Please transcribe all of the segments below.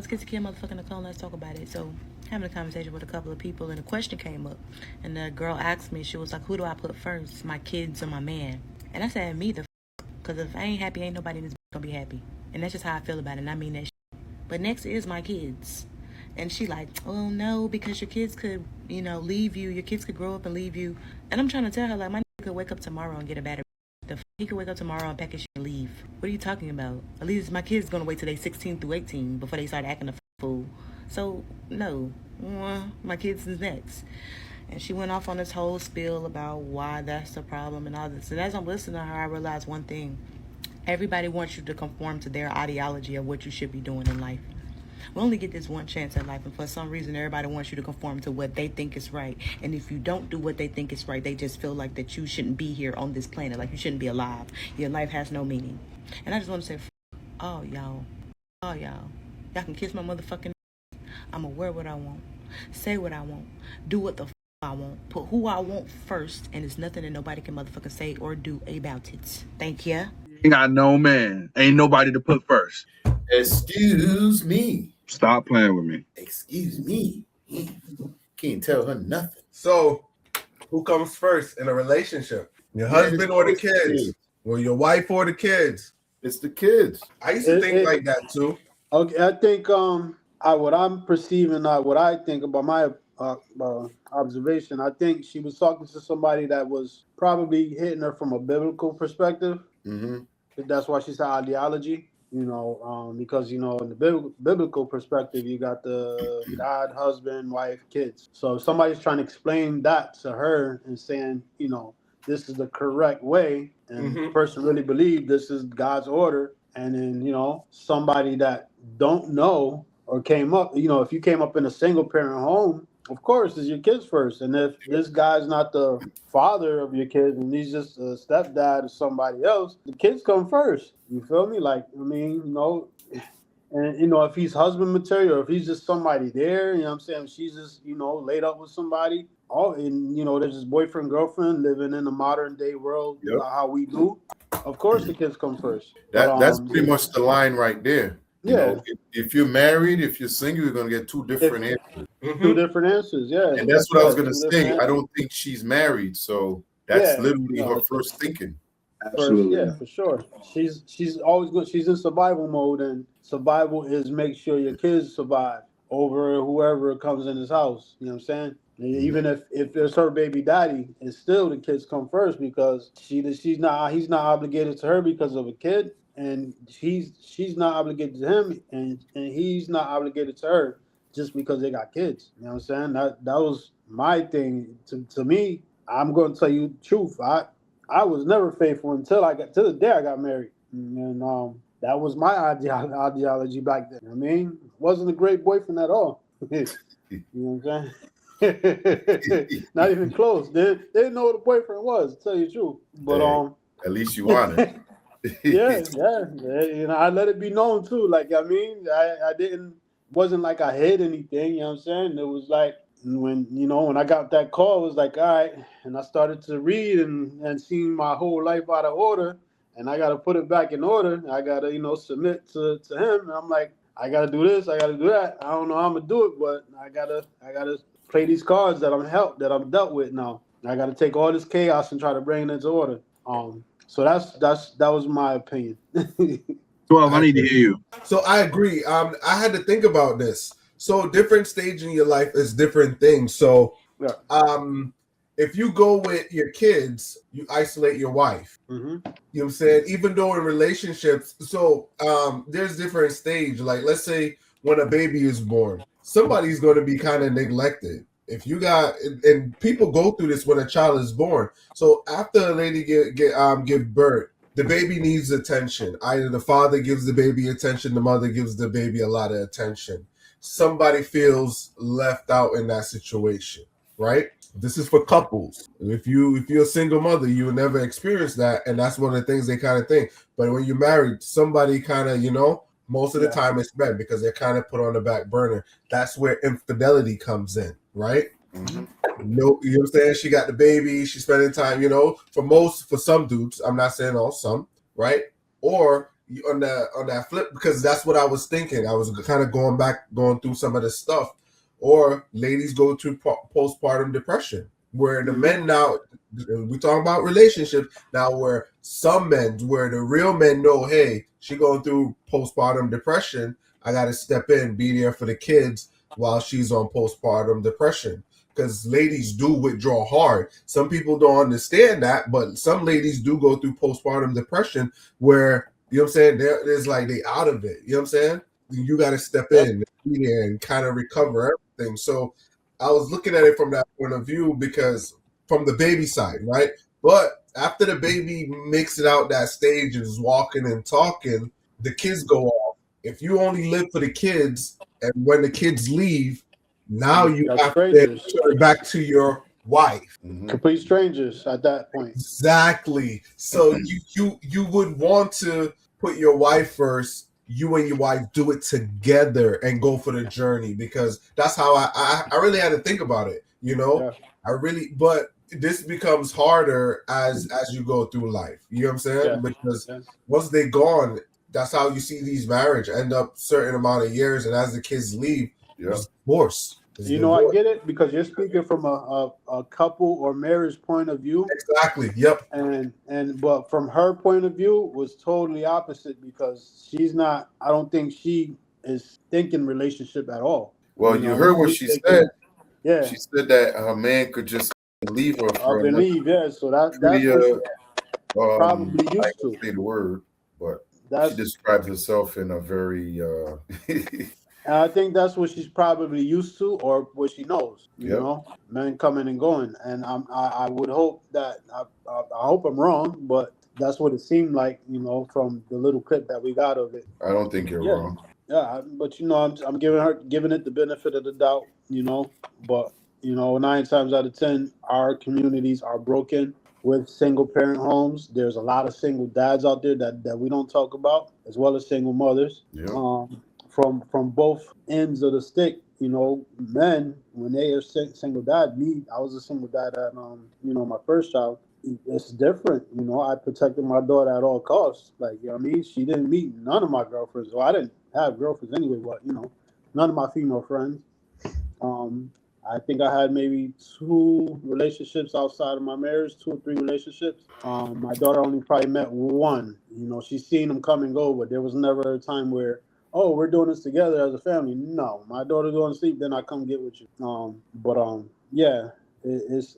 get to kill motherfucking Nicole. Let's talk about it. So, having a conversation with a couple of people, and a question came up. And the girl asked me, she was like, who do I put first, my kids or my man? And I said, me the because if I ain't happy, ain't nobody in this gonna be happy. And that's just how I feel about it, and I mean that shit. But next is my kids. And she like, oh no, because your kids could, leave you. Your kids could grow up and leave you. And I'm trying to tell her, like, my nigga could wake up tomorrow and get a better. He could wake up tomorrow and pack his shit and leave. What are you talking about? At least my kids gonna wait till they 16 through 18 before they start acting a fool. So no, my kids is next. And she went off on this whole spiel about why that's the problem and all this. And as I'm listening to her, I realized one thing: everybody wants you to conform to their ideology of what you should be doing in life. We only get this one chance at life, and for some reason everybody wants you to conform to what they think is right. And if you don't do what they think is right, they just feel like that you shouldn't be here on this planet, like you shouldn't be alive. Your life has no meaning. And I just want to say, all y'all, y'all can kiss my motherfucking ass. I'ma wear what I want, say what I want, do what the I want, put who I want first, and there's nothing that nobody can motherfucking say or do about it. Thank ya. Ain't got no man. Ain't nobody to put first. Excuse me. Stop playing with me. Excuse me. Can't tell her nothing. So, who comes first in a relationship? Your husband or the kids? Or your wife or the kids? It's the kids. I used to think like that too. Okay, I think what I'm perceiving, what I think about my observation, I think she was talking to somebody that was probably hitting her from a biblical perspective. Mm-hmm. That's why she said ideology. Because in the biblical perspective, you got the God, husband, wife, kids. So if somebody's trying to explain that to her and saying, this is the correct way, and the person really believed this is God's order, and then somebody that don't know or came up, if you came up in a single parent home, of course it's your kids first. And if this guy's not the father of your kids and he's just a stepdad or somebody else, the kids come first. You feel me? And if he's husband material, or if he's just somebody there, what I'm saying, she's just laid up with somebody. There's this boyfriend, girlfriend living in the modern day world, how we do. Of course the kids come first. That's pretty much the line right there. Yeah. If you're married, if you're single, you're gonna get two different answers. Two different answers, yeah. And that's what I was gonna say. I don't think she's married, so that's literally her first thinking. Absolutely. Yeah, for sure. She's always good. She's in survival mode, and survival is make sure your kids survive over whoever comes in his house. You know what I'm saying? Even if it's her baby daddy, it's still the kids come first, because he's not obligated to her because of a kid, and she's not obligated to him, and he's not obligated to her just because they got kids. You know what I'm saying? That was my thing. To me, I'm going to tell you the truth. I was never faithful until the day I got married, and that was my ideology back then. I mean, wasn't a great boyfriend at all. You know what I'm saying? Not even close. They didn't know what a boyfriend was, to tell you the truth. But at least you honest. yeah. I let it be known too. I wasn't like I hid anything. You know what I'm saying? It was like when I got that call, it was like, all right, and I started to read and seeing my whole life out of order, and I got to put it back in order. I got to submit to him. And I'm like, I got to do this, I got to do that. I don't know how I'm gonna do it, but I gotta play these cards that I'm dealt with now. I got to take all this chaos and try to bring it into order. So that was my opinion. 12, I need to hear you. So I agree. I had to think about this. So different stage in your life is different things. So if you go with your kids, you isolate your wife. Mm-hmm. You know what I'm saying? Even though in relationships, so there's different stage. Like let's say when a baby is born, somebody's going to be kind of neglected. If you got, and people go through this when a child is born. So after a lady give birth, the baby needs attention. Either the father gives the baby attention, the mother gives the baby a lot of attention. Somebody feels left out in that situation, right? This is for couples. If you're a single mother, you will never experience that, and that's one of the things they kind of think. But when you're married, somebody kind of, most of the time it's men because they're kind of put on the back burner. That's where infidelity comes in, right? Mm-hmm. No, you know what I'm saying? She got the baby, she's spending time, for some dudes, I'm not saying all, some, right? Or on that flip, because that's what I was thinking. I was kind of going through some of the stuff. Or ladies go through postpartum depression, where the men now, we talking about relationships now, where some men, where the real men know, hey, she going through postpartum depression. I got to step in, be there for the kids while she's on postpartum depression. Because ladies do withdraw hard. Some people don't understand that, but some ladies do go through postpartum depression where, you know what I'm saying, there's like they out of it. You know what I'm saying? You got to step in, be there, and kind of recover everything. So I was looking at it from that point of view, because from the baby side, right? But after the baby makes it out that stage and is walking and talking, the kids go off. If you only live for the kids, and when the kids leave, now you have to turn back to your wife. Complete strangers at that point. Exactly. So you would want to put your wife first. You and your wife do it together and go for the journey, because that's how I really had to think about it. You know, but this becomes harder as you go through life. You know what I'm saying? Because once they're gone, that's how you see these marriage end up certain amount of years, and as the kids leave, it's divorce. You know, I get it, because you're speaking from a couple or marriage point of view. Exactly. Yep. But from her point of view was totally opposite, because she's not. I don't think she is thinking relationship at all. Well, you heard what she said. Yeah. She said that her man could just leave her for leave. Yeah. So that's what probably used to. Say the word, but she describes herself in a very. And I think that's what she's probably used to, or what she knows. You know, men coming and going, and I would hope that I hope I'm wrong, but that's what it seemed like. You know, from the little clip that we got of it. I don't think you're wrong. Yeah, but you know, I'm giving it the benefit of the doubt. You know, but you know, 9 times out of 10, our communities are broken with single parent homes. There's a lot of single dads out there that we don't talk about, as well as single mothers. Yeah. From both ends of the stick, you know, men, when they are single dad, I was a single dad at you know, my first child. It's different, you know. I protected my daughter at all costs. Like, you know what I mean? She didn't meet none of my girlfriends. Well, I didn't have girlfriends anyway, but you know, none of my female friends. I think I had maybe 2 relationships outside of my marriage, 2 or 3 relationships. My daughter only probably met 1. You know, she's seen them come and go, but there was never a time where, oh, we're doing this together as a family. No, my daughter going to sleep, then I come get with you. Yeah, it's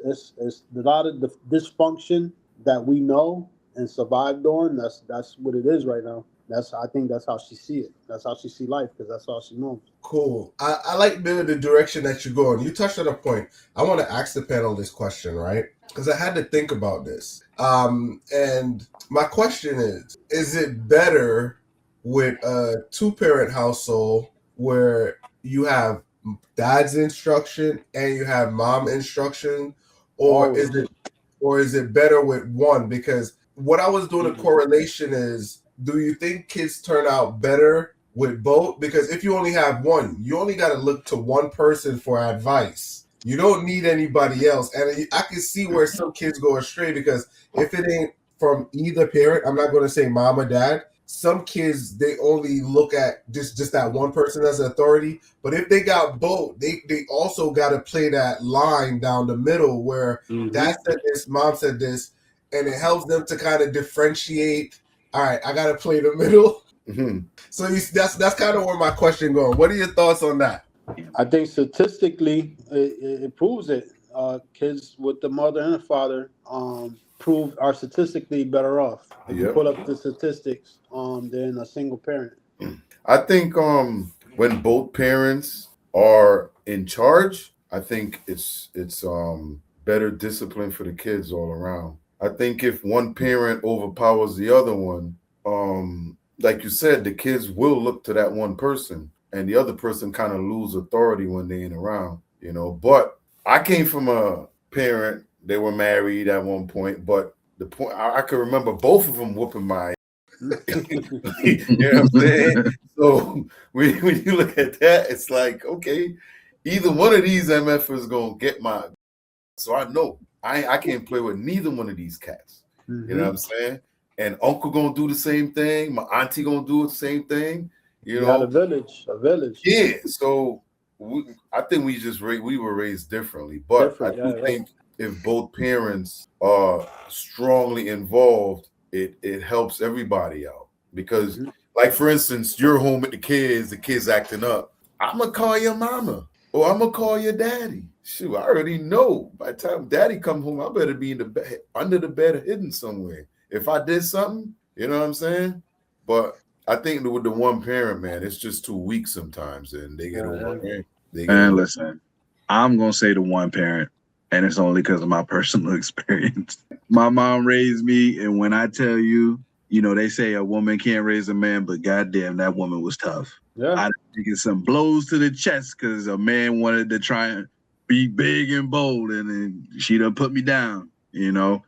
a lot of the dysfunction that we know and survived on. That's what it is right now. I think that's how she see it. That's how she see life, because that's all she knows. Cool. I like the direction that you're going. You touched on a point. I want to ask the panel this question, right? Because I had to think about this. And my question is it better with a 2-parent household where you have dad's instruction and you have mom instruction, or is it better with one? Because what I was doing a correlation is, do you think kids turn out better with both? Because if you only have one, you only got to look to one person for advice. You don't need anybody else. And I can see where some kids go astray, because if it ain't from either parent, I'm not going to say mom or dad, some kids, they only look at just that one person as an authority. But if they got both, they also got to play that line down the middle where dad said this, mom said this, and it helps them to kind of differentiate. All right, I got to play the middle. So that's kind of where my question going. What are your thoughts on that? I think statistically, it proves it. Kids with the mother and the father are statistically better off. If you pull up the statistics than a single parent. I think when both parents are in charge, I think it's better discipline for the kids all around. I think if one parent overpowers the other one, like you said, the kids will look to that one person, and the other person kind of lose authority when they ain't around, you know. But I came from a parent, they were married at one point, but the point I can remember both of them whooping my you know what I'm saying? So when you look at that, it's like, okay, either one of these MFers gonna get my, so I know I can't play with neither one of these cats. You know what I'm saying? and uncle gonna do the same thing. My auntie gonna do the same thing. You got know, a village. yeah. So I think we were raised differently, but I do think if both parents are strongly involved, it helps everybody out. Because, like for instance, you're home with the kids acting up. I'm gonna call your mama, or I'm gonna call your daddy. Shoot, I already know. By the time daddy come home, I better be in the bed, under the bed, hidden somewhere. If I did something, you know what I'm saying? But I think with the one parent, man, it's just too weak sometimes, and they get away. And listen, I'm gonna say the one parent, and it's only because of my personal experience. My mom raised me, and when I tell you, you know, they say a woman can't raise a man, but goddamn, that woman was tough. Yeah. I get some blows to the chest because a man wanted to try and be big and bold, and then she done put me down, you know.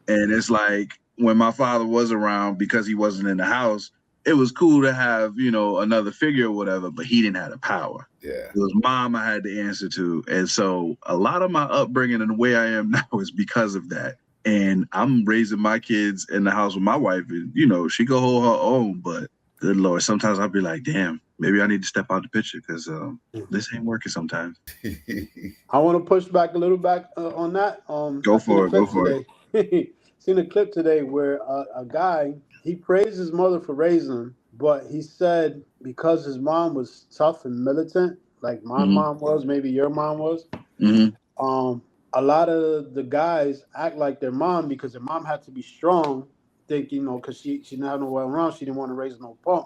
And it's like when my father was around, because he wasn't in the house, it was cool to have, you know, another figure or whatever, but he didn't have the power. Yeah. It was mom I had to answer to. And so a lot of my upbringing and the way I am now is because of that. And I'm raising my kids in the house with my wife, and, you know, she can hold her own, but good Lord, sometimes I'll be like, damn, maybe I need to step out the picture because this ain't working sometimes. I want to push back a little back on that. Go for it. Seen a clip today where a guy, he praised his mother for raising him, but he said because his mom was tough and militant, like my mom was, maybe your mom was, a lot of the guys act like their mom because their mom had to be strong, thinking, you know, because she didn't have nowhere around, she didn't want to raise no punk.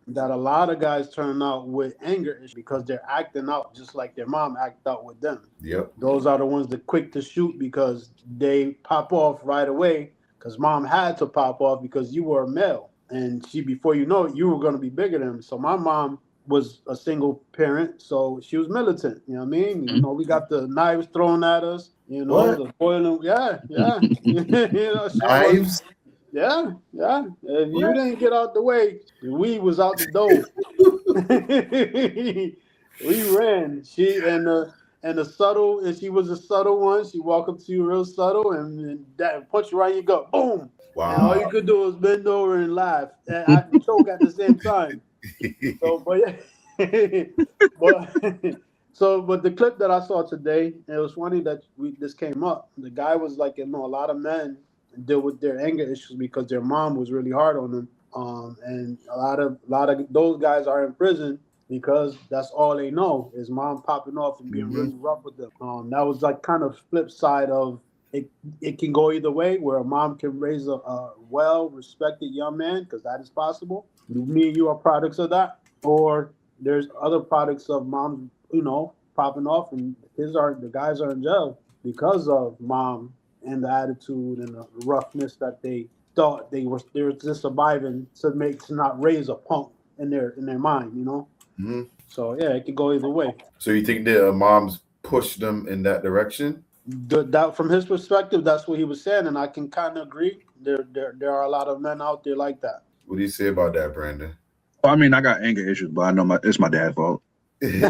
That a lot of guys turn out with anger issues because they're acting out just like their mom acted out with them. Yep. Those are the ones that quick to shoot because they pop off right away because mom had to pop off because you were a male. And she, before you know it, you were going to be bigger than him. So my mom was a single parent, so she was militant. You know what I mean? You know, we got the knives thrown at us. You know, the boiling. Yeah. You know, Knives. Yeah. If you didn't get out the way, the weed was out the door. We ran. She and the subtle, and she was a subtle one. She walked up to you real subtle and that punch you right in your gut. Boom. Wow. And all you could do was bend over and laugh. And I could choke at the same time. So, but the clip that I saw today, it was funny that this came up. The guy was like, you know, a lot of men deal with their anger issues because their mom was really hard on them. And a lot of those guys are in prison because that's all they know is mom popping off and being really rough with them. That was like kind of flip side of it. It can go either way, where a mom can raise a well-respected young man, because that is possible. Me and you are products of that. Or there's other products of mom, you know, popping off, and the guys are in jail because of mom and the attitude and the roughness that they thought they were just surviving to not raise a punk in their mind, you know. So yeah, it could go either way. So you think their moms pushed them in that direction? That from his perspective, that's what he was saying, and I can kind of agree. There are a lot of men out there like that. What do you say about that, Brandon? Well, I mean, I got anger issues, but I know it's my dad's fault. Wait.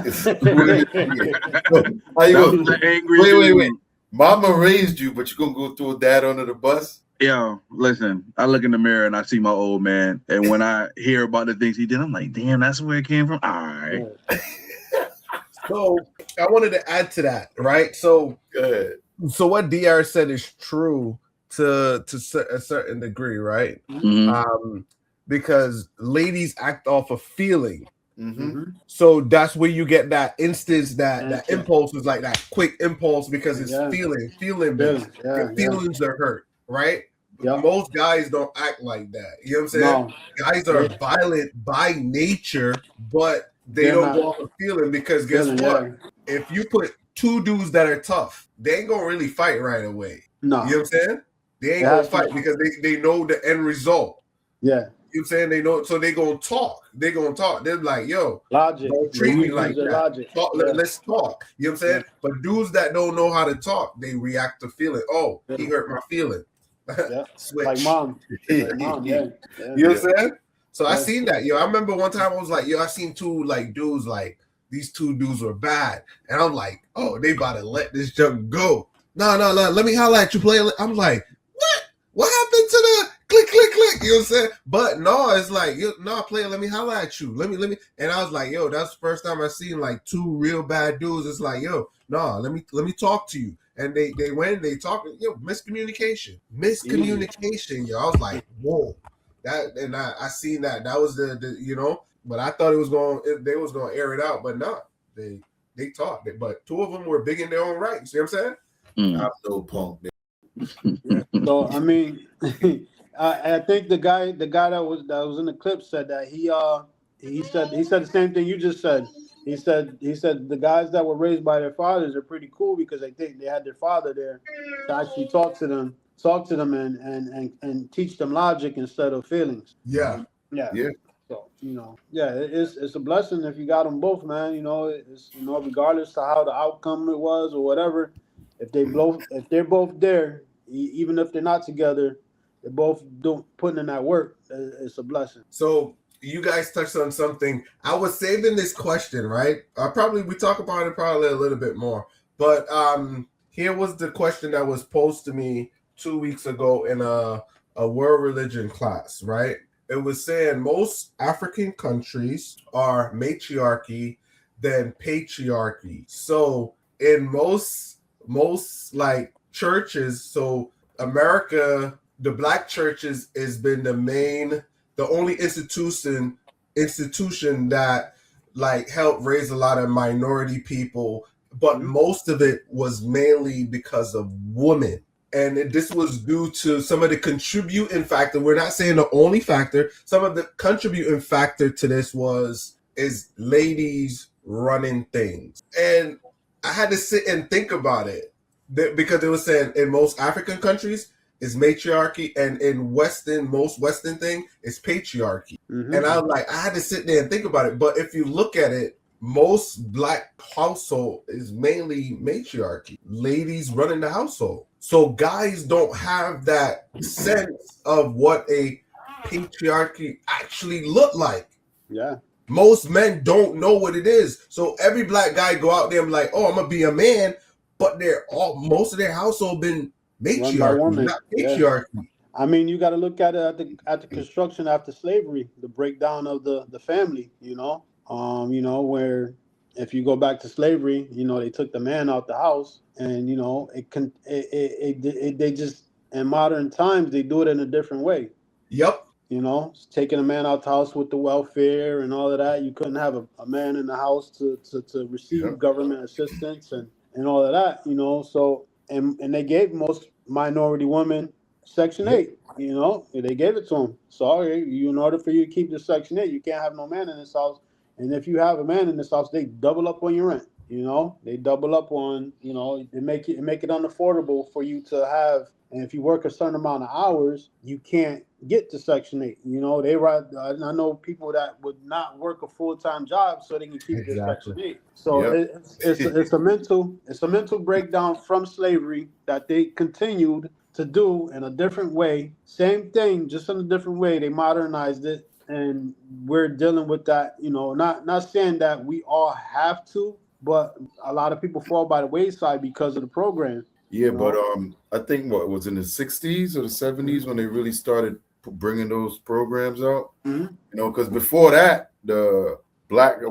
Mama raised you, but you're gonna go throw dad under the bus? Yo, listen, I look in the mirror and I see my old man, and when I hear about the things he did, I'm like, damn, that's where it came from. All right. So I wanted to add to that, right? So, what DR said is true to a certain degree, right? Because ladies act off of feeling. So that's where you get that instance, that impulse is like that quick impulse because it's feeling based. Your feelings are hurt, right? Most guys don't act like that. You know what I'm saying? No. Guys are violent by nature, but they don't go off of feeling, because guess what? If you put two dudes that are tough, they ain't gonna really fight right away. No. You know what I'm saying? They ain't gonna fight because they know the end result. Yeah. You know what I'm saying? They know, so they gonna talk. They're like, yo, logic. Don't treat me like that. Let's talk. You know what I'm saying? But dudes that don't know how to talk, they react to feeling. Oh, he hurt my feeling. Switch. Like mom. You know what I'm saying? So I seen that. Yo, I remember one time I was like, yo, I seen two like dudes, like these two dudes were bad. And I'm like, oh, they about to let this junk go. No, let me holler at you, play. I'm like, what? What happened to the click? You know what I'm saying? But no, it's like, no, player, let me holler at you. Let me. And I was like, yo, that's the first time I seen like two real bad dudes. It's like, yo, no, let me talk to you. And they went, they talked, miscommunication. Yo. I was like, whoa. That, and I seen that. That was the but I thought they was going to air it out, but no, they talked. But two of them were big in their own right. You see what I'm saying? I'm no punk. Yeah. So I mean, I think the guy that was in the clip said that he said the same thing you just said. He said the guys that were raised by their fathers are pretty cool because they think they had their father there to actually talk to them and teach them logic instead of feelings. Yeah. So it's a blessing if you got them both, man. It's regardless to how the outcome it was or whatever. If they're both there, even if they're not together, they're both putting in that work. It's a blessing. So you guys touched on something. I was saving this question, right? We talk about it probably a little bit more, but here was the question that was posed to me 2 weeks ago in a world religion class, right? It was saying most African countries are matriarchy than patriarchy. So in most like churches, so America, the black churches has been the only institution that like helped raise a lot of minority people, but most of it was mainly because of women. And this was due to some of the contributing factor. We're not saying the only factor. Some of the contributing factor to this is ladies running things. And I had to sit and think about it because it was saying in most African countries is matriarchy, and in most Western thing is patriarchy. Mm-hmm. And I had to sit there and think about it. But if you look at it, most black household is mainly matriarchy, ladies running the household. So guys don't have that sense of what a patriarchy actually look like. Yeah. Most men don't know what it is. So every black guy go out there and like, oh, I'm gonna be a man, but most of their household been matriarchy, not patriarchy. Yeah. I mean, you got to look at it at the construction after slavery, the breakdown of the family. Where if you go back to slavery, they took the man out the house, and they just in modern times they do it in a different way. Yep. Taking a man out the house with the welfare and all of that. You couldn't have a man in the house to receive government assistance and all of that. So and they gave most minority women Section 8. They gave it to them. Sorry, in order for you to keep the Section 8, you can't have no man in this house. And if you have a man in this house, they double up on your rent. They double up on, they make it unaffordable for you to have. And if you work a certain amount of hours, you can't get to Section 8. I know people that would not work a full-time job so they can keep their Section 8. So it's a mental breakdown from slavery that they continued to do in a different way. Same thing, just in a different way. They modernized it. And we're dealing with that, not saying that we all have to, but a lot of people fall by the wayside because of the program. Yeah, but I think what was in the 60s or the 70s when they really started bringing those programs out. Mm-hmm. Because before that, the black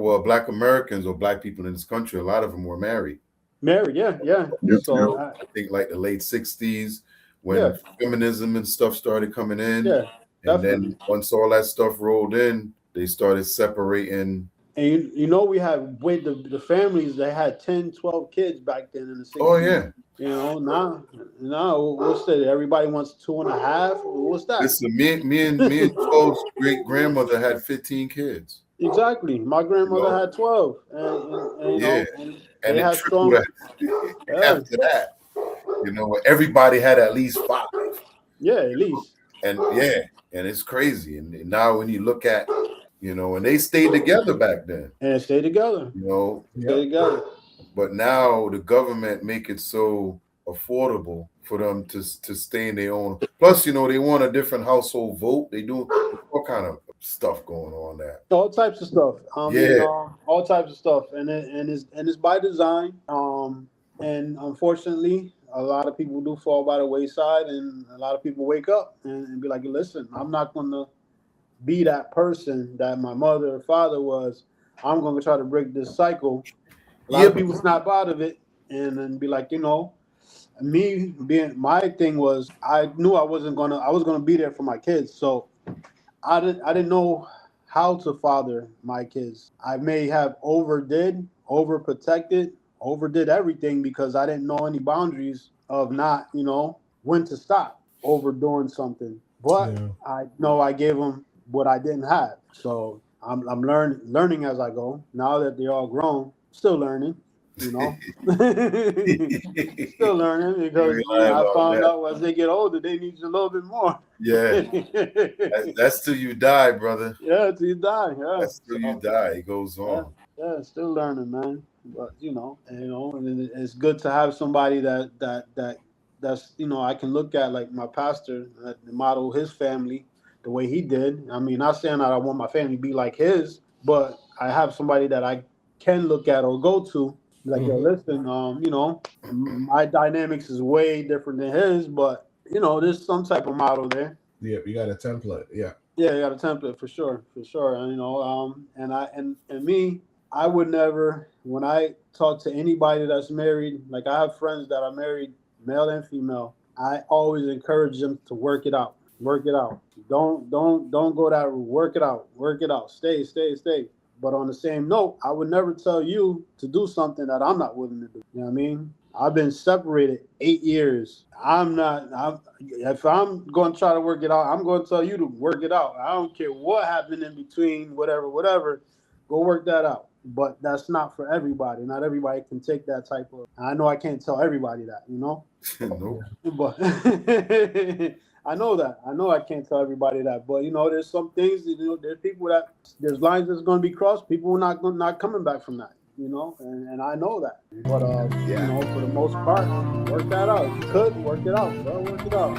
Americans or black people in this country, a lot of them were married. Yeah. So I think like the late 60s when feminism and stuff started coming in. Yeah. And then once all that stuff rolled in, they started separating. And we had the families that had 10, 12 kids back then in the 60s. Oh, yeah. Now, what's that? Everybody wants 2.5. What's that? Listen, me and Joe's great grandmother had 15 kids. Exactly. My grandmother had 12. And they had strong. After that, everybody had at least 5. Yeah, at least. And it's crazy. And now when you look at, and they stayed together back then. And stayed together. Stayed together. But now the government make it so affordable for them to stay in their own. Plus, they want a different household vote. They do all kind of stuff going on there. All types of stuff. All types of stuff. And it's by design. And unfortunately, a lot of people do fall by the wayside, and a lot of people wake up and be like, listen, I'm not going to be that person that my mother or father was. I'm going to try to break this cycle. A lot of people snap out of it and then be like, me being, my thing was, I knew I was gonna be there for my kids. So I didn't know how to father my kids. I may have overprotected, overdid everything because I didn't know any boundaries of not, when to stop overdoing something. But I know I gave them what I didn't have. So I'm learning as I go. Now that they're all grown, still learning. Still learning because I found out as they get older, they need you a little bit more. Yeah, that's till you die, brother. Yeah, till you die. Yeah, that's till you die. It goes on. Yeah, still learning, man. But and it's good to have somebody that's I can look at, like my pastor, model his family the way he did. I mean, not saying that I want my family to be like his, but I have somebody that I can look at or go to. Like, yo, listen, my dynamics is way different than his, but there's some type of model there. Yeah, you got a template. Yeah, you got a template for sure. And me, I would never, when I talk to anybody that's married, like I have friends that are married, male and female, I always encourage them to work it out. Work it out. Don't go that route. Work it out. Work it out. Stay. But on the same note, I would never tell you to do something that I'm not willing to do. You know what I mean? I've been separated 8 years. If I'm going to try to work it out, I'm going to tell you to work it out. I don't care what happened in between, whatever. Go work that out. But that's not for everybody. Not everybody can take that type of. I know I can't tell everybody that, Nope. But I know that. I know I can't tell everybody that. But there's some things. There's people there's lines that's going to be crossed. People are not coming back from that. And I know that. But for the most part, work that out. If you could work it out, bro. Work it out.